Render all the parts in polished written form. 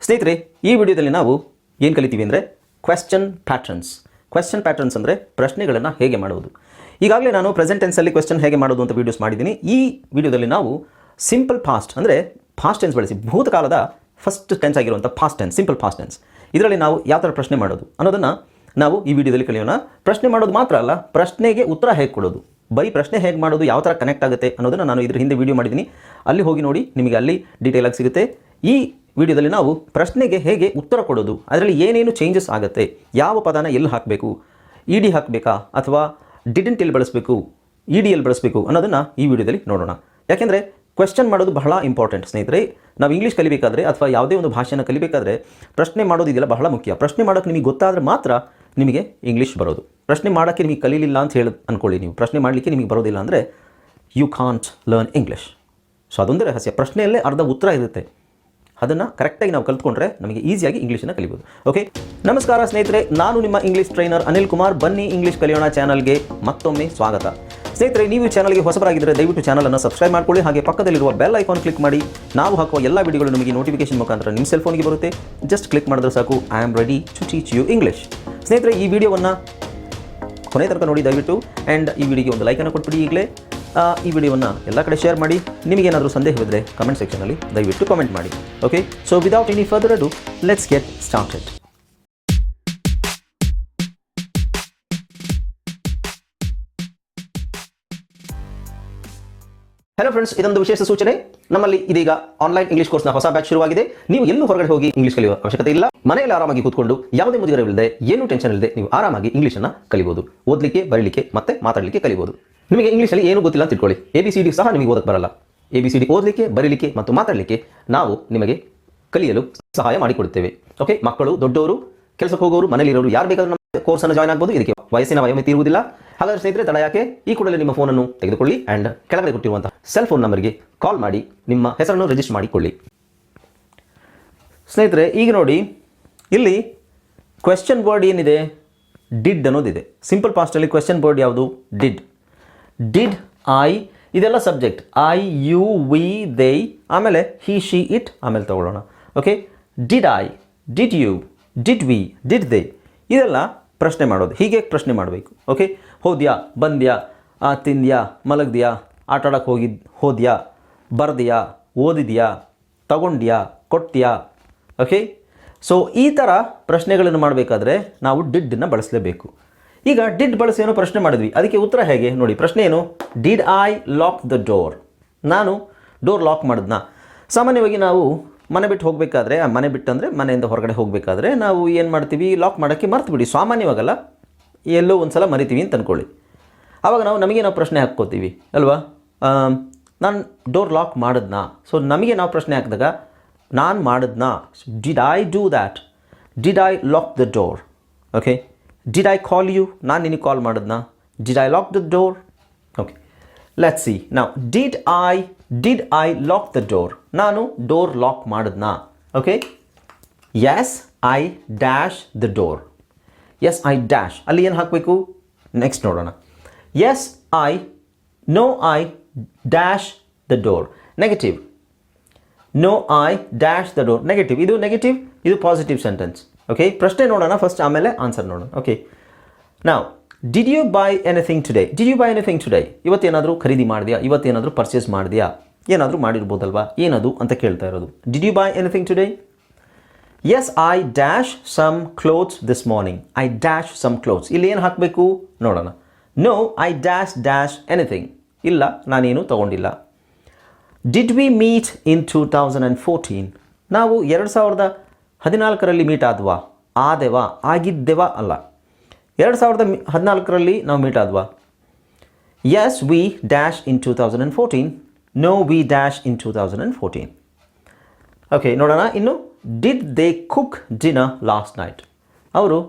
ಸ್ನೇಹಿತರೆ, ಈ ವಿಡಿಯೋದಲ್ಲಿ ನಾವು ಏನು ಕಲಿತೀವಿ ಅಂದರೆ ಕ್ವೆಶ್ಚನ್ ಪ್ಯಾಟರ್ನ್ಸ್ ಅಂದರೆ ಪ್ರಶ್ನೆಗಳನ್ನು ಹೇಗೆ ಮಾಡುವುದು. ಈಗಾಗಲೇ ನಾನು ಪ್ರೆಸೆಂಟ್ ಟೆನ್ಸಲ್ಲಿ ಕ್ವೆಶ್ಚನ್ ಹೇಗೆ ಮಾಡೋದು ಅಂತ ವೀಡಿಯೋಸ್ ಮಾಡಿದ್ದೀನಿ. ಈ ವಿಡಿಯೋದಲ್ಲಿ ನಾವು ಸಿಂಪಲ್ ಪಾಸ್ಟ್ ಅಂದರೆ ಪಾಸ್ಟ್ ಟೆನ್ಸ್ ಬಳಸಿ ಭೂತಕಾಲದ ಫಸ್ಟ್ ಟೆನ್ಸ್ ಆಗಿರುವಂಥ past tense, simple past tense, ಇದರಲ್ಲಿ ನಾವು ಯಾವ ಥರ ಪ್ರಶ್ನೆ ಮಾಡೋದು ಅನ್ನೋದನ್ನು ನಾವು ಈ ವಿಡಿಯೋದಲ್ಲಿ ಕಲಿಯೋಣ. ಪ್ರಶ್ನೆ ಮಾಡೋದು ಮಾತ್ರ ಅಲ್ಲ, ಪ್ರಶ್ನೆಗೆ ಉತ್ತರ ಹೇಗೆ ಕೊಡೋದು, ಬರೀ ಪ್ರಶ್ನೆ ಹೇಗೆ ಮಾಡೋದು, ಯಾವ ಥರ ಕನೆಕ್ಟ್ ಆಗುತ್ತೆ ಅನ್ನೋದನ್ನು ನಾನು ಇದ್ರ ಹಿಂದೆ ವಿಡಿಯೋ ಮಾಡಿದ್ದೀನಿ. ಅಲ್ಲಿ ಹೋಗಿ ನೋಡಿ, ನಿಮಗೆ ಅಲ್ಲಿ ಡೀಟೇಲ್ ಆಗಿ ಸಿಗುತ್ತೆ. ಈ ವಿಡಿಯೋದಲ್ಲಿ ನಾವು ಪ್ರಶ್ನೆಗೆ ಹೇಗೆ ಉತ್ತರ ಕೊಡೋದು, ಅದರಲ್ಲಿ ಏನೇನು ಚೇಂಜಸ್ ಆಗುತ್ತೆ, ಯಾವ ಪದನ ಎಲ್ಲಿ ಹಾಕಬೇಕು, ಇ ಡಿ ಹಾಕಬೇಕಾ ಅಥವಾ ಡಿಡೆಂಟ್ ಎಲ್ಲಿ ಬಳಸಬೇಕು, ಇ ಡಿ ಎಲ್ಲಿ ಬಳಸಬೇಕು ಅನ್ನೋದನ್ನು ಈ ವಿಡಿಯೋದಲ್ಲಿ ನೋಡೋಣ. ಯಾಕೆಂದರೆ ಕ್ವೆಶ್ಚನ್ ಮಾಡೋದು ಬಹಳ ಇಂಪಾರ್ಟೆಂಟ್ ಸ್ನೇಹಿತರೆ. ನಾವು ಇಂಗ್ಲೀಷ್ ಕಲಿಬೇಕಾದ್ರೆ ಅಥವಾ ಯಾವುದೇ ಒಂದು ಭಾಷೆಯನ್ನು ಕಲಿಬೇಕಾದ್ರೆ ಪ್ರಶ್ನೆ ಮಾಡೋದು ಇದೆಲ್ಲ ಬಹಳ ಮುಖ್ಯ. ಪ್ರಶ್ನೆ ಮಾಡೋಕ್ಕೆ ನಿಮಗೆ ಗೊತ್ತಾದರೆ ಮಾತ್ರ ನಿಮಗೆ ಇಂಗ್ಲೀಷ್ ಬರೋದು. ಪ್ರಶ್ನೆ ಮಾಡೋಕ್ಕೆ ನಿಮಗೆ ಕಲೀಲಿಲ್ಲ ಅಂತ ಹೇಳಿ ಅಂದ್ಕೊಳ್ಳಿ, ನೀವು ಪ್ರಶ್ನೆ ಮಾಡಲಿಕ್ಕೆ ನಿಮಗೆ ಬರೋದಿಲ್ಲ ಅಂದರೆ you can't learn English. So ಅದೊಂದು ರಹಸ್ಯ, ಪ್ರಶ್ನೆಯಲ್ಲೇ ಅರ್ಧ ಉತ್ತರ ಇರುತ್ತೆ. ಅದನ್ನು ಕರೆಕ್ಟಾಗಿ ನಾವು ಕಲ್ತ್ಕೊಂಡ್ರೆ ನಮಗೆ ಈಸಿಯಾಗಿ ಇಂಗ್ಲೀಷನ್ನು ಕಲಿಬೋದು. ಓಕೆ, ನಮಸ್ಕಾರ ಸ್ನೇಹಿತರೆ, ನಾನು ನಿಮ್ಮ ಇಂಗ್ಲೀಷ್ ಟ್ರೈನರ್ ಅನಿಲ್ ಕುಮಾರ್. ಬನ್ನಿ ಇಂಗ್ಲೀಷ್ ಕಲಿಯೋಣ ಚಾನಲ್ಗೆ ಮತ್ತೊಮ್ಮೆ ಸ್ವಾಗತ. ಸ್ನೇಹಿತರೆ, ನೀವು ಈ ಚಾನಲ್ಗೆ ಹೊಸಬರಾಗಿದ್ದರೆ ದಯವಿಟ್ಟು ಚಾನಲನ್ನು ಸಬ್ಸ್ಕ್ರೈಬ್ ಮಾಡ್ಕೊಳ್ಳಿ. ಹಾಗೆ ಪಕ್ಕದಲ್ಲಿರುವ ಬೆಲ್ ಐಕಾನ್ ಕ್ಲಿಕ್ ಮಾಡಿ. ನಾವು ಹಾಕುವ ಎಲ್ಲ ವಿಡಿಯೋಗಳು ನಿಮಗೆ ನೋಟಿಫಿಕೇಶನ್ ಮುಖಾಂತರ ನಿಮ್ಮ ಸೆಲ್ ಫೋನ್ಗೆ ಬರುತ್ತೆ. ಜಸ್ಟ್ ಕ್ಲಿಕ್ ಮಾಡಿದ್ರೆ ಸಾಕು. I am ready to teach you English. ಸ್ನೇಹಿತರೆ, ಈ ವಿಡಿಯೋವನ್ನು ಕೊನೆ ತನಕ ನೋಡಿ ದಯವಿಟ್ಟು. ಆ್ಯಂಡ್ ಈ ವಿಡಿಯೋಗೆ ಒಂದು ಲೈಕನ್ನು ಕೊಟ್ಬಿಡಿ ಈಗಲೇ. ಈ ವಿಡಿಯೋವನ್ನು ಎಲ್ಲ ಕಡೆ ಶೇರ್ ಮಾಡಿ. ನಿಮಗೇನಾದರೂ ಸಂದೇಹವಿದ್ದರೆ ಕಮೆಂಟ್ ಸೆಕ್ಷನಲ್ಲಿ ದಯವಿಟ್ಟು ಕಮೆಂಟ್ ಮಾಡಿ. Okay, so without any further ado let's get started. Hello friends, ಇದೊಂದು ವಿಶೇಷ ಸೂಚನೆ. ನಮ್ಮಲ್ಲಿ ಇದೀಗ ಆನ್ಲೈನ್ ಇಂಗ್ಲಿಷ್ ಕೋರ್ಸ್ನ ಹೊಸ ಬ್ಯಾಚ್ ಶುರುವಾಗಿದೆ. ನೀವು ಎಲ್ಲೂ ಹೊರಗಡೆ ಹೋಗಿ ಇಂಗ್ಲಿಷ್ ಕಲಿಯುವ ಅವಶ್ಯಕತೆ ಇಲ್ಲ. ಮನೆಯಲ್ಲಿ ಆರಾಮಾಗಿ ಕೂತ್ಕೊಂಡು ಯಾವುದೇ ಮುಜುಗರವಿಲ್ಲದೆ, ಏನೂ ಟೆನ್ಷನ್ ಇಲ್ಲದೆ ನೀವು ಆರಾಮಾಗಿ ಇಂಗ್ಲೀಷನ್ನು ಕಲಿಬಹುದು. ಓದಲಿಕ್ಕೆ, ಬರೀಲಿಕ್ಕೆ ಮತ್ತೆ ಮಾತಾಡಲಿಕ್ಕೆ ಕಲಿಬಹುದು. ನಿಮಗೆ ಇಂಗ್ಲೀಷಲ್ಲಿ ಏನು ಗೊತ್ತಿಲ್ಲ ಅಂತ ತಿಳ್ಕೊಳ್ಳಿ, ABCD ಸಹ ನಿಮಗೆ ಓದಕ್ಕೆ ಬರಲ್ಲ. ABCD ಓದಲಿಕ್ಕೆ, ಬರೀಲಿಕ್ಕೆ ಮತ್ತು ಮಾತಾಡಲಿಕ್ಕೆ ನಾವು ನಿಮಗೆ ಕಲಿಯಲು ಸಹಾಯ ಮಾಡಿಕೊಡುತ್ತೇವೆ. ಓಕೆ, ಮಕ್ಕಳು, ದೊಡ್ಡವರು, ಕೆಲಸಕ್ಕೆ ಹೋಗೋರು, ಮನೆಯಲ್ಲಿರೋರು ಯಾರು ಬೇಕಾದರೂ ನಮ್ಮ ಕೋರ್ಸನ್ನು ಜಾಯ್ನ್ ಆಗ್ಬೋದು. ಇದಕ್ಕೆ ವಯಸ್ಸಿನ ವಯೋಮಿತಿ ಇರುವುದಿಲ್ಲ. ಹಾಗಾದರೆ ಸ್ನೇಹಿತರೆ, ತಡ ಯಾಕೆ, ಈ ಕೂಡಲೇ ನಿಮ್ಮ ಫೋನನ್ನು ತೆಗೆದುಕೊಳ್ಳಿ ಆ್ಯಂಡ್ ಕೆಳಗಡೆ ಕೊಟ್ಟಿರುವಂತಹ ಸೆಲ್ ಫೋನ್ ನಂಬರ್ಗೆ ಕಾಲ್ ಮಾಡಿ ನಿಮ್ಮ ಹೆಸರನ್ನು ರಿಜಿಸ್ಟರ್ ಮಾಡಿಕೊಳ್ಳಿ. ಸ್ನೇಹಿತರೆ, ಈಗ ನೋಡಿ, ಇಲ್ಲಿ ಕ್ವೆಶ್ಚನ್ ವರ್ಡ್ ಏನಿದೆ, ಡಿಡ್ ಅನ್ನೋದಿದೆ. ಸಿಂಪಲ್ ಪಾಸ್ಟಲ್ಲಿ ಕ್ವೆಶ್ಚನ್ ವರ್ಡ್ ಯಾವುದು? ಡಿಡ್. ಡಿಡ್, ಐ, ಇದೆಲ್ಲ subject. I, you, we, they, ಆಮೇಲೆ ಹಿ, ಶಿ, ಇಟ್, ಆಮೇಲೆ ತಗೊಳ್ಳೋಣ. Okay, did I, did you, did we, did they, ಇದೆಲ್ಲ ಪ್ರಶ್ನೆ ಮಾಡೋದು. ಹೀಗೆ ಪ್ರಶ್ನೆ ಮಾಡಬೇಕು. ಓಕೆ, ಹೋದ್ಯಾ, ಬಂದ್ಯಾ, ತಿಂದ್ಯಾ, ಮಲಗ್ದ್ಯಾ, ಆಟಾಡಕ್ಕೆ ಹೋದ್ಯಾ, ಬರ್ದ್ಯಾ, ಓದಿದ್ಯಾ, ತಗೊಂಡ್ಯಾ, ಕೊಟ್ಟ್ಯಾ. ಓಕೆ, ಸೊ ಈ ಥರ ಪ್ರಶ್ನೆಗಳನ್ನು ಮಾಡಬೇಕಾದ್ರೆ ನಾವು ಡಿಡ್ಡನ್ನು ಬಳಸಲೇಬೇಕು. ಈಗ ಡಿಡ್ ಬಳಸಿ ಏನೋ ಪ್ರಶ್ನೆ ಮಾಡಿದ್ವಿ, ಅದಕ್ಕೆ ಉತ್ತರ ಹೇಗೆ ನೋಡಿ. ಪ್ರಶ್ನೆ ಏನು? Did I lock the door? ನಾನು ಡೋರ್ ಲಾಕ್ ಮಾಡಿದ್ನಾ? ಸಾಮಾನ್ಯವಾಗಿ ನಾವು ಮನೆ ಬಿಟ್ಟು ಹೋಗಬೇಕಾದ್ರೆ, ಮನೆ ಬಿಟ್ಟು ಅಂದರೆ ಮನೆಯಿಂದ ಹೊರಗಡೆ ಹೋಗಬೇಕಾದ್ರೆ ನಾವು ಏನು ಮಾಡ್ತೀವಿ, ಲಾಕ್ ಮಾಡೋಕ್ಕೆ ಮರ್ತುಬಿಡಿ. ಸಾಮಾನ್ಯವಾಗಲ್ಲ, ಎಲ್ಲೋ ಒಂದು ಸಲ ಮರಿತೀವಿ ಅಂತ ಅಂದ್ಕೊಳ್ಳಿ. ಆವಾಗ ನಾವು ಪ್ರಶ್ನೆ ಹಾಕ್ಕೋತೀವಿ ಅಲ್ವಾ, ನಾನು ಡೋರ್ ಲಾಕ್ ಮಾಡಿದ್ನಾ? ಸೊ ನಮಗೆ ನಾವು ಪ್ರಶ್ನೆ ಹಾಕಿದಾಗ ನಾನು ಮಾಡಿದ್ನಾ, did I do that, did I lock the door. Okay, did I call you, ನಾನು ನಿನಗೆ ಕಾಲ್ ಮಾಡಿದ್ನಾ, did I lock the door. Okay, let's see now. Did I lock the door? ನಾನು ಡೋರ್ ಲಾಕ್ ಮಾಡಿದ್ನಾ? Okay, yes I dash the door. Yes I dash, ಅಲ್ಲಿ ಏನು ಹಾಕಬೇಕು next ನೋಡೋಣ. Yes I, no I dash the door, negative. No I dash the door, negative. ಇದು negative, ಇದು positive sentence. Okay, ಪ್ರಶ್ನೆ ನೋಡೋಣ ಫಸ್ಟ್, ಆಮೇಲೆ ಆನ್ಸರ್ ನೋಡೋಣ. ಓಕೆ, ನಾವು did you buy anything today? Did you buy anything today? ಇವತ್ತೇನಾದರೂ ಖರೀದಿ ಮಾಡಿದ್ಯಾ, ಇವತ್ತೇನಾದರೂ ಪರ್ಚೇಸ್ ಮಾಡಿದ್ಯಾ, ಏನಾದರೂ ಮಾಡಿರ್ಬೋದಲ್ವಾ, ಏನದು ಅಂತ ಕೇಳ್ತಾ ಇರೋದು. Did you buy anything today? Yes I dash some clothes this morning. I dash some clothes, ಇಲ್ಲಿ ಏನು ಹಾಕಬೇಕು ನೋಡೋಣ. No I dash dash anything, ಇಲ್ಲ ನಾನೇನು ತಗೊಂಡಿಲ್ಲ. Did we meet in 2014? ನಾವು 2014ರಲ್ಲಿ ಮೀಟ್ ಆದ್ವಾ? ಆದೆವಾ, ಆಗಿದ್ದೆವಾ ಅಲ್ಲ, 2014ರಲ್ಲಿ ನಾವು ಮೀಟ್ ಆದ್ವಾ? Yes we dash in 2014. No we dash in 2014. Okay, ನೋಡೋಣ ಇನ್ನು. Did they cook dinner last night? ಅವರು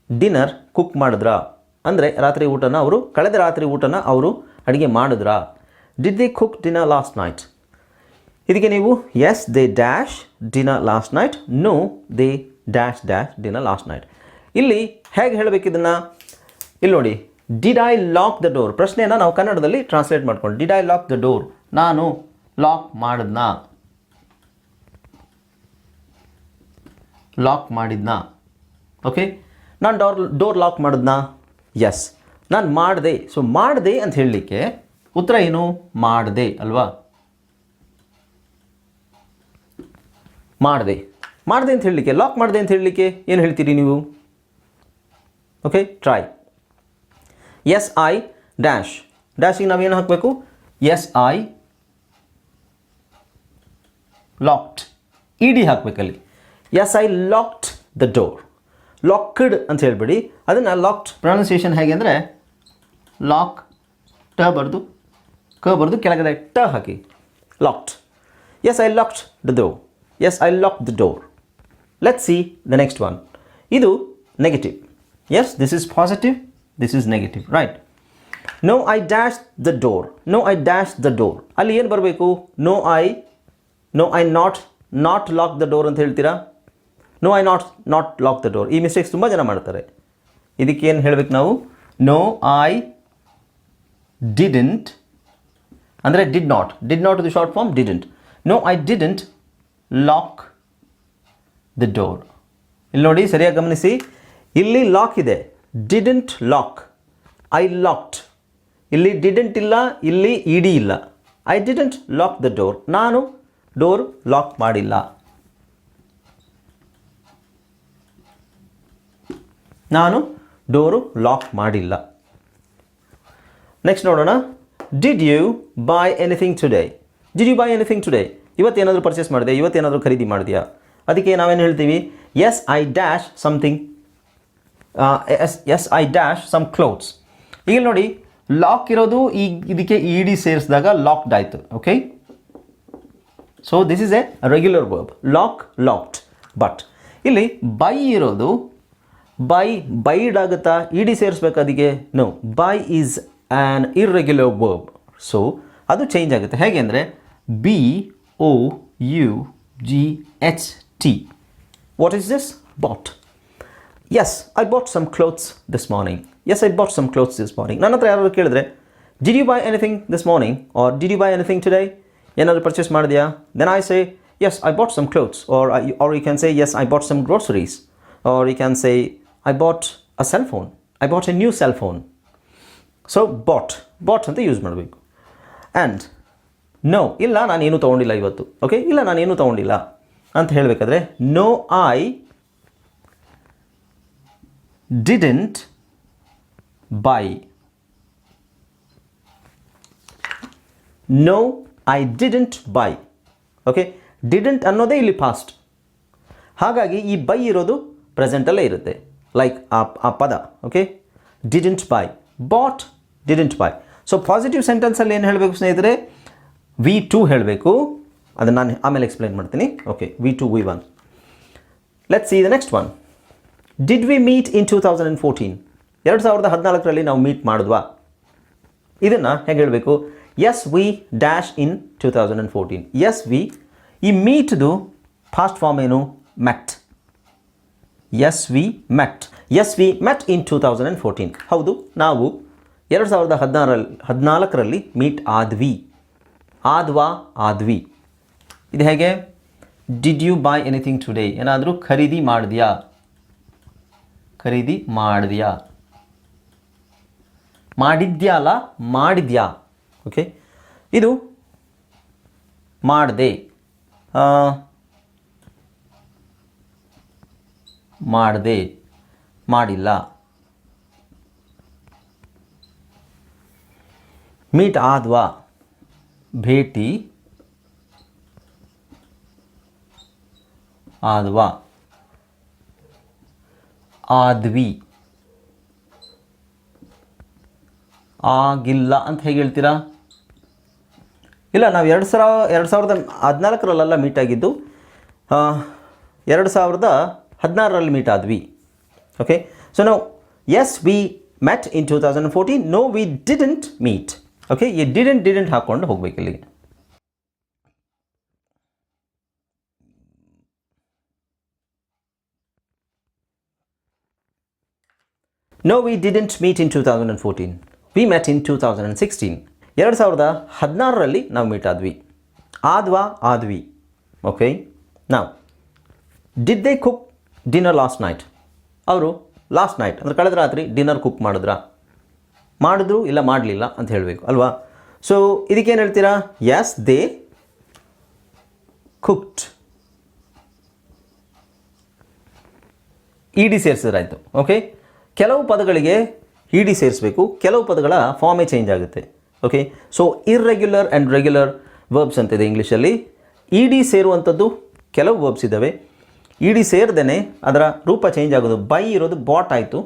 ಡಿನ್ನರ್ ಕುಕ್ ಮಾಡಿದ್ರಾ? ಅಂದರೆ ರಾತ್ರಿ ಊಟನ ಅವರು, ಕಳೆದ ರಾತ್ರಿ ಊಟನ ಅವರು ಅಡುಗೆ ಮಾಡಿದ್ರಾ? Did they cook dinner last night? ಇದಕ್ಕೆ ನೀವು yes they dash dinner last night, no they dash dash dinner last night. ಇಲ್ಲಿ ಹೇಗೆ ಹೇಳಬೇಕಿದನ್ನು ಇಲ್ಲಿ ನೋಡಿ. Did I lock the door, ಪ್ರಶ್ನೆಯನ್ನು ನಾವು ಕನ್ನಡದಲ್ಲಿ ಟ್ರಾನ್ಸ್ಲೇಟ್ ಮಾಡ್ಕೊಂಡು, did I lock the door, ನಾನು ಲಾಕ್ ಮಾಡಿದ್ನಾ? ಲಾಕ್ ಮಾಡಿದ್ನಾ? ಓಕೆ, ನಾನು ಡೋರ್ ಲಾಕ್ ಮಾಡಿದ್ನಾ? ಎಸ್. ನಾನು ಮಾಡಿದೆ. ಸೊ ಮಾಡಿದೆ ಅಂತ ಹೇಳಲಿಕ್ಕೆ ಉತ್ತರ ಏನು? ಮಾಡಿದೆ ಅಲ್ವಾ? ಮಾಡಿದೆ ಅಂತ ಹೇಳಲಿಕ್ಕೆ, ಲಾಕ್ ಮಾಡಿದೆ ಅಂತ ಹೇಳಲಿಕ್ಕೆ ಏನು ಹೇಳ್ತೀರಿ ನೀವು? Okay, try. Yes I dash, ಡ್ಯಾಶಿಗೆ ನಾವೇನು ಹಾಕಬೇಕು? Yes I locked, E D ಹಾಕಬೇಕಲ್ಲಿ. Yes I locked the door. Locked ಅಂತ ಹೇಳ್ಬೇಡಿ, ಅದನ್ನು ಲಾಕ್ಡ್ ಪ್ರೊನೌನ್ಸಿಯೇಷನ್ ಹೇಗೆ ಅಂದರೆ ಲಾಕ್, ಟ ಬರ್ದು ಕೆಳಗಡೆ ಟ ಹಾಕಿ, locked. Yes I locked the door. Yes I locked the door. Let's see the next one. ಇದು negative. Yes, this is positive, this is negative, right. No I dash the door. No I dash the door. ಅಲ್ಲಿ ಏನು ಬರಬೇಕು? No I not lock the door ಅಂತ ಹೇಳ್ತೀರಾ? No I not lock the door. ಈ mistakes ತುಂಬ ಜನ ಮಾಡ್ತಾರೆ. ಇದಕ್ಕೆ ಏನು ಹೇಳಬೇಕು ನಾವು? ನೋ ಐ ಡಿಡೆಂಟ್ ಅಂದರೆ ಡಿಡ್ ನಾಟ್ ಇದು short form, didn't. No I didn't lock the door. ಇಲ್ಲಿ ನೋಡಿ, ಸರಿಯಾಗಿ ಗಮನಿಸಿ, ಇಲ್ಲಿ ಲಾಕ್ ಇದೆ, ಡಿಡೆಂಟ್ ಲಾಕ್. I locked. ಇಲ್ಲಿ ಡಿಡೆಂಟ್ ಇಲ್ಲ, ಇಲ್ಲಿ ಇ ಡಿ ಇಲ್ಲ. I didn't lock the door. ನಾನು ಡೋರ್ ಲಾಕ್ ಮಾಡಿಲ್ಲ. ನಾನು ಡೋರು ಲಾಕ್ ಮಾಡಿಲ್ಲ. ನೆಕ್ಸ್ಟ್ ನೋಡೋಣ. Did you buy anything today? Did you buy anything today? ಇವತ್ತೇನಾದರೂ ಪರ್ಚೇಸ್ ಮಾಡಿದೆ, ಇವತ್ತೇನಾದರೂ ಖರೀದಿ ಮಾಡಿದೆಯಾ? ಅದಕ್ಕೆ ನಾವೇನು ಹೇಳ್ತೀವಿ? Yes I dash something, S I dash some clothes. ಈಗ ನೋಡಿ, ಲಾಕ್ ಇರೋದು ಈಗ ಇದಕ್ಕೆ ಇ ಡಿ ಸೇರಿಸಿದಾಗ ಲಾಕ್ಡ್ ಆಯಿತು. Okay, so this is a regular verb. Lock, locked. But ಇಲ್ಲಿ ಬೈ ಇರೋದು, ಬೈಡ್ ಆಗುತ್ತಾ? ಇ ಡಿ ಸೇರಿಸ್ಬೇಕು ಅದಕ್ಕೆ? No, buy is an irregular verb. So ಅದು ಚೇಂಜ್ ಆಗುತ್ತೆ. ಹೇಗೆ ಅಂದರೆ BOUGHT. What is this? Bought. Yes, I bought some clothes this morning. Yes, I bought some clothes this morning. ನನ್ನ ಹತ್ರ ಯಾರಾದ್ರು ಕೇಳಿದ್ರೆ did you buy anything this morning or did you buy anything today? ಏನಾದರೂ purchase ಮಾಡಿದೆಯಾ? Then I say yes, I bought some clothes. Or you can say yes, I bought some groceries. Or you can say I bought a cell phone. I bought a new cell phone. So bought ಅಂತ use ಮಾಡಬೇಕು. And no, ಇಲ್ಲ ನಾನೇನು ತೊಗೊಂಡಿಲ್ಲ ಇವತ್ತು. Okay, ಇಲ್ಲ ನಾನೇನು ತೊಗೊಂಡಿಲ್ಲ ಅಂತ ಹೇಳಬೇಕಾದ್ರೆ no I didn't buy. No I didn't buy. Okay, didn't ಅನ್ನೋದೇ ಇಲ್ಲಿ ಪಾಸ್ಟ್. ಹಾಗಾಗಿ ಈ ಬೈ ಇರೋದು ಪ್ರೆಸೆಂಟಲ್ಲೇ ಇರುತ್ತೆ. ಲೈಕ್ ಆ ಪದ. Okay, didn't buy, bought, didn't buy. So positive ಸೆಂಟೆನ್ಸಲ್ಲಿ ಏನು ಹೇಳಬೇಕು ಸ್ನೇಹಿತರೆ? V2 ಹೇಳಬೇಕು. ಅದನ್ನು ನಾನು ಆಮೇಲೆ ಎಕ್ಸ್ಪ್ಲೈನ್ ಮಾಡ್ತೀನಿ. Okay, V2 V1. Let's see the next one. Did we meet in 2014? 2014ರಲ್ಲಿ ನಾವು ಮೀಟ್ ಮಾಡಿದ್ವಾ? ಇದನ್ನು ಹೇಗೆ ಹೇಳಬೇಕು? Yes we dash in 2014. Yes we, ಈ ಮೀಟ್ದು ಫಾಸ್ಟ್ ಫಾರ್ಮ್ ಏನು? Met. Yes we met. Yes we met in 2014. ಹೌದು, ನಾವು 2014ರಲ್ಲಿ ಮೀಟ್ ಆದ್ವಿ. ಆದ್ವಿ. ಇದು ಹೇಗೆ? Did you buy anything today? ಏನಾದರೂ ಖರೀದಿ ಮಾಡಿದ್ಯಾ? ಮಾಡಿದ್ಯಾ ಅಲ್ಲ, ಮಾಡಿದ್ಯಾ. ಓಕೆ, ಇದು ಮಾಡಿದೆ, ಮಾಡಿಲ್ಲ. ಮೀಟ್ ಆದ್ವಾ? ಭೇಟಿ ಆದ್ವಾ? ಆದ್ವಿ. ಆಗಿಲ್ಲ ಅಂತ ಹೇಗೆ ಹೇಳ್ತೀರಾ? ಇಲ್ಲ, ನಾವು 2014ರಲ್ಲ ಮೀಟ್ ಆಗಿದ್ದು, 2016ರಲ್ಲಿ ಮೀಟ್ ಆದ್ವಿ. ಓಕೆ, ಸೊ ನಾವು yes we met in 2014. No we didn't meet. Okay, ಈ ಡಿಡೆಂಟ್ ಹಾಕ್ಕೊಂಡು ಹೋಗ್ಬೇಕು ಇಲ್ಲಿಗೆ. No we didn't meet in 2014. We met in 2016. 2016ರಲ್ಲಿ ನಾವು ಮೀಟ್ ಆದ್ವಿ. ಆದ್ವಿ. ಓಕೆ, ನಾವು did they cook dinner last night. ಅವರು ಲಾಸ್ಟ್ ನೈಟ್ ಅಂದರೆ ಕಳೆದ ರಾತ್ರಿ ಡಿನ್ನರ್ ಕುಕ್ ಮಾಡಿದ್ರು ಇಲ್ಲ ಮಾಡಲಿಲ್ಲ ಅಂತ ಹೇಳಬೇಕು ಅಲ್ವಾ. ಸೊ ಇದಕ್ಕೇನು ಹೇಳ್ತೀರಾ? Yes they cooked. E D ಸೇರಿಸಿದ್ರಾಯ್ತು. ಓಕೆ, ಕೆಲವು ಪದಗಳಿಗೆ ಇ ಡಿ ಸೇರಿಸಬೇಕು, ಕೆಲವು ಪದಗಳ ಫಾರ್ಮೇ ಚೇಂಜ್ ಆಗುತ್ತೆ. Okay, so irregular and regular verbs ಅಂತಿದೆ ಇಂಗ್ಲೀಷಲ್ಲಿ. ಇ ಡಿ ಸೇರುವಂಥದ್ದು ಕೆಲವು ವರ್ಬ್ಸ್ ಇದ್ದಾವೆ, ಇ ಡಿ ಸೇರ್ದೇ ಅದರ ರೂಪ ಚೇಂಜ್ ಆಗೋದು. ಬೈ ಇರೋದು ಬಾಟ್ ಆಯಿತು,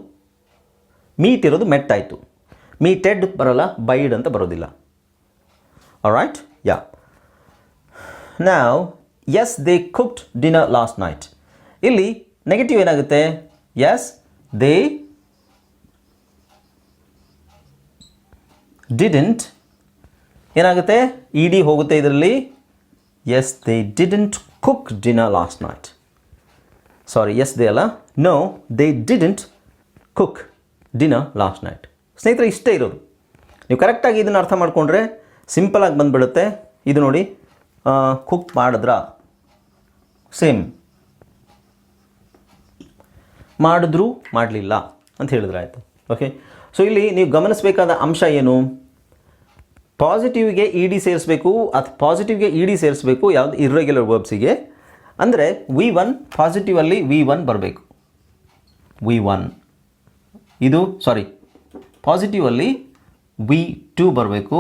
ಮೀಟ್ ಇರೋದು ಮೆಟ್ ಆಯಿತು. ಮೀಟೆಡ್ ಬರೋಲ್ಲ, ಬೈಡ್ ಅಂತ ಬರೋದಿಲ್ಲ. Alright, yeah. ನಾವ್ yes they cooked dinner last night. ಇಲ್ಲಿ ನೆಗೆಟಿವ್ ಏನಾಗುತ್ತೆ? ಎಸ್ ದೇ ಡಿಡೆಂಟ್ ಏನಾಗುತ್ತೆ? ಇ ಡಿ ಹೋಗುತ್ತೆ ಇದರಲ್ಲಿ. Yes they didn't cook dinner last night. Sorry, yes they ಅಲ್ಲ, no they didn't cook dinner last night. ಸ್ನೇಹಿತರೆ, ಇಷ್ಟೇ ಇರೋದು. ನೀವು ಕರೆಕ್ಟಾಗಿ ಇದನ್ನು ಅರ್ಥ ಮಾಡಿಕೊಂಡ್ರೆ ಸಿಂಪಲಾಗಿ ಬಂದುಬಿಡುತ್ತೆ. ಇದು ನೋಡಿ, ಕುಕ್ ಮಾಡಿದ್ರಾ, ಸೇಮ್. ಮಾಡಿದ್ರು ಮಾಡಲಿಲ್ಲ ಅಂತ ಹೇಳಿದ್ರೆ ಆಯಿತು. ಓಕೆ, ಸೊ ಇಲ್ಲಿ ನೀವು ಗಮನಿಸಬೇಕಾದ ಅಂಶ ಏನು? ಪಾಸಿಟಿವ್ಗೆ ಇ ಡಿ ಸೇರಿಸಬೇಕು, ಅಥವಾ ಪಾಸಿಟಿವ್ಗೆ ಇ ಡಿ ಸೇರಿಸಬೇಕು ಯಾವುದು ಇರ್ರೆಗ್ಯುಲರ್ ವರ್ಬ್ಸಿಗೆ. ಅಂದರೆ V1 ಪಾಸಿಟಿವಲ್ಲಿ V1 ಬರಬೇಕು. V1 ಇದು ಪಾಸಿಟಿವಲ್ಲಿ V2 ಬರಬೇಕು,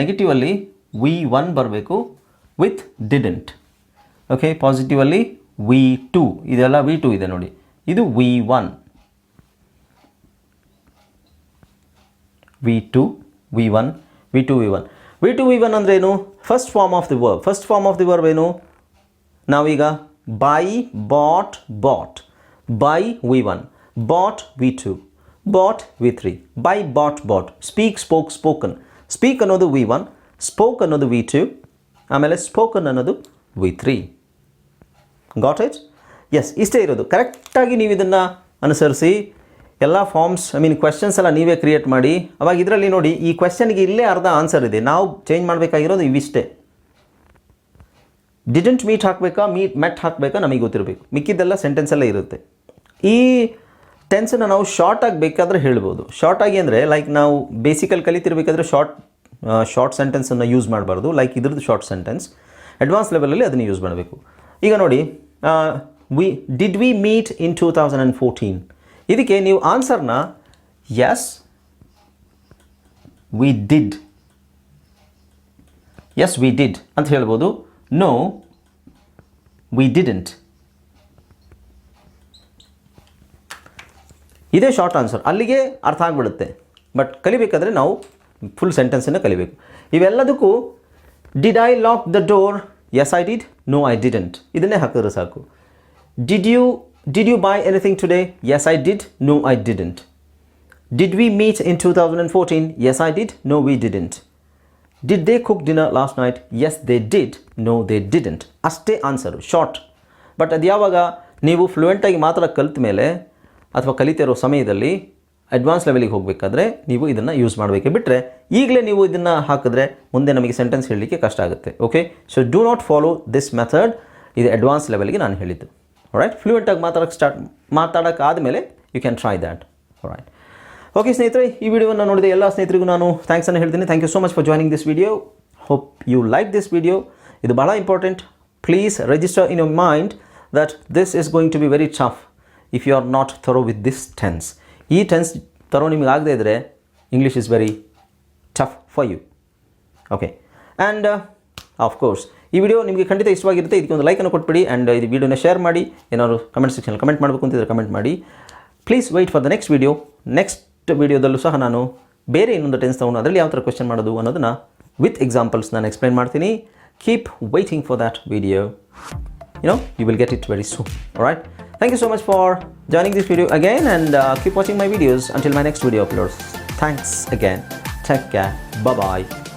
ನೆಗೆಟಿವಲ್ಲಿ V1 ಬರಬೇಕು ವಿತ್ ಡಿಡೆಂಟ್. ಓಕೆ, ಪಾಸಿಟಿವಲ್ಲಿ V2, ಇದೆಲ್ಲ V2 ಇದೆ ನೋಡಿ, ಇದು V1. V2 V1 V2 V1 V2 V1 ಅಂದರೆ ಏನು? First form of the verb. First form of the verb ಏನು? ನಾವೀಗ buy, bought, bought. Buy V1, bought V2, bought V3. Buy, bought, bought. Speak, spoke, spoken. Speak ಅನ್ನೋದು V1, spoke ಅನ್ನೋದು V2, ಆಮೇಲೆ spoken ಅನ್ನೋದು V3. Got it? S, ಇಷ್ಟೇ ಇರೋದು. ಕರೆಕ್ಟಾಗಿ ನೀವು ಇದನ್ನು ಅನುಸರಿಸಿ ಎಲ್ಲ ಫಾರ್ಮ್ಸ್, ಕ್ವೆಶ್ಚನ್ಸ್ ಎಲ್ಲ ನೀವೇ ಕ್ರಿಯೇಟ್ ಮಾಡಿ. ಅವಾಗ ಇದರಲ್ಲಿ ನೋಡಿ, ಈ ಕ್ವೆಶ್ಚನ್ಗೆ ಇಲ್ಲೇ ಅರ್ಧ ಆನ್ಸರ್ ಇದೆ. ನಾವು ಚೇಂಜ್ ಮಾಡಬೇಕಾಗಿರೋದು ಇವಿಷ್ಟೇ. ಡಿಡೆಂಟ್ ಮೀಟ್ ಹಾಕಬೇಕಾ, ಮೆಟ್ ಹಾಕಬೇಕಾ ನಮಗೆ ಗೊತ್ತಿರಬೇಕು. ಮಿಕ್ಕಿದ್ದೆಲ್ಲ ಸೆಂಟೆನ್ಸಲ್ಲೇ ಇರುತ್ತೆ. ಈ ಟೆನ್ಸನ್ನು ನಾವು ಶಾರ್ಟಾಗಿ ಬೇಕಾದರೆ ಹೇಳ್ಬೋದು. ಶಾರ್ಟಾಗಿ ಅಂದರೆ ಲೈಕ್ ನಾವು ಬೇಸಿಕಲ್ಲಿ ಕಲಿತಿರ್ಬೇಕಾದ್ರೆ ಶಾರ್ಟ್ ಸೆಂಟೆನ್ಸನ್ನು ಯೂಸ್ ಮಾಡಬಾರ್ದು. ಲೈಕ್ ಇದ್ರದ್ದು ಶಾರ್ಟ್ ಸೆಂಟೆನ್ಸ್. ಅಡ್ವಾನ್ಸ್ ಲೆವೆಲಲ್ಲಿ ಅದನ್ನು ಯೂಸ್ ಮಾಡಬೇಕು. ಈಗ ನೋಡಿ, ಡಿಡ್ ವಿ ಮೀಟ್ ಇನ್ 2014. ಇದಕ್ಕೆ ನೀವು ಆನ್ಸರ್ನ ಎಸ್ ವಿ ಡಿಡ್ ಅಂತ ಹೇಳ್ಬೋದು. No we didn't. ಇದೇ ಶಾರ್ಟ್ ಆನ್ಸರ್. ಅಲ್ಲಿಗೆ ಅರ್ಥ ಆಗಿಬಿಡುತ್ತೆ. ಬಟ್ ಕಲಿಬೇಕಾದ್ರೆ ನಾವು ಫುಲ್ ಸೆಂಟೆನ್ಸನ್ನು ಕಲಿಬೇಕು. ಇವೆಲ್ಲದಕ್ಕೂ did I lock the door? Yes I did, no I didn't. ಇದನ್ನೇ ಹಾಕಿದ್ರೆ ಸಾಕು. Did you buy anything today? Yes, I did. No, I didn't. Did we meet in 2014? Yes, I did. No, we didn't. Did they cook dinner last night? Yes, they did. No, they didn't. ಅಷ್ಟೇ answer, short. But ಅದು ಯಾವಾಗ ನೀವು ಫ್ಲೂಯೆಂಟಾಗಿ ಮಾತ್ರ ಕಲಿತ ಮೇಲೆ ಅಥವಾ ಕಲಿತಿರೋ ಸಮಯದಲ್ಲಿ advance ಲೆವೆಲಿಗೆ ಹೋಗಬೇಕಾದ್ರೆ ನೀವು ಇದನ್ನು ಯೂಸ್ ಮಾಡಬೇಕೆ. ಬಿಟ್ಟರೆ ಈಗಲೇ ನೀವು ಇದನ್ನು ಹಾಕಿದ್ರೆ ಮುಂದೆ ನಮಗೆ ಸೆಂಟೆನ್ಸ್ ಹೇಳಲಿಕ್ಕೆ ಕಷ್ಟ ಆಗುತ್ತೆ. Okay, so do not follow this method. ಇದು ಅಡ್ವಾನ್ಸ್ ಲೆವೆಲ್ಗೆ ನಾನು ಹೇಳಿದ್ದು. ರೈಟ್, ಫ್ಲೂಯೆಂಟಾಗಿ ಮಾತಾಡೋಕ್ಕೆ ಆದಮೇಲೆ you can try that. Right, okay ಸ್ನೇಹಿತರೆ, ಈ ವಿಡಿಯೋವನ್ನು ನೋಡಿದ ಎಲ್ಲ ಸ್ನೇಹಿತರಿಗೂ ನಾನು ಥ್ಯಾಂಕ್ಸನ್ನು ಹೇಳ್ತೀನಿ. Thank you so much for joining this video. Hope you like this video. ಇದು ಭಾಳ important. Please register in your mind that this is going to be very tough if you are not thorough with this tense. ಈ tense thorough ನಿಮಗೆ ಆಗದೇ ಇದ್ದರೆ English is very tough for you. Okay, and of course ಈ video ನಿಮಗೆ ಖಂಡಿತ ಇಷ್ಟವಾಗಿರುತ್ತೆ. ಇದಕ್ಕೆ ಒಂದು ಲೈಕನ್ನು ಕೊಟ್ಬಿಡಿ ಆ್ಯಂಡ್ ಇದು ವಿಡಿಯೋನ ಶೇರ್ ಮಾಡಿ. ಏನಾದ್ರು ಕಮೆಂಟ್ ಸೆಕ್ಷನಲ್ಲಿ ಕಮೆಂಟ್ ಮಾಡಬೇಕು ಅಂತಿದ್ರೆ ಕಮೆಂಟ್ ಮಾಡಿ. Please wait for the next video. Next ವಿಡಿಯೋದಲ್ಲೂ ಸಹ ನಾನು ಬೇರೆ ಇನ್ನೊಂದು ಟೆನ್ಸ್ ತೊಗೊಂಡು ಅದರಲ್ಲಿ ಯಾವ ಥರ ಕ್ವೆಶ್ಚನ್ ಮಾಡೋದು ಅನ್ನೋದನ್ನು ವಿತ್ ಎಕ್ಸಾಂಪಲ್ಸ್ ನಾನು ಎಕ್ಸ್ಪ್ಲೈನ್ ಮಾಡ್ತೀನಿ. Keep waiting for that video. You will get it very soon. Alright, thank you so much for joining this video again and keep watching my videos until my next video uploads. Thanks again. Take care. Bye bye.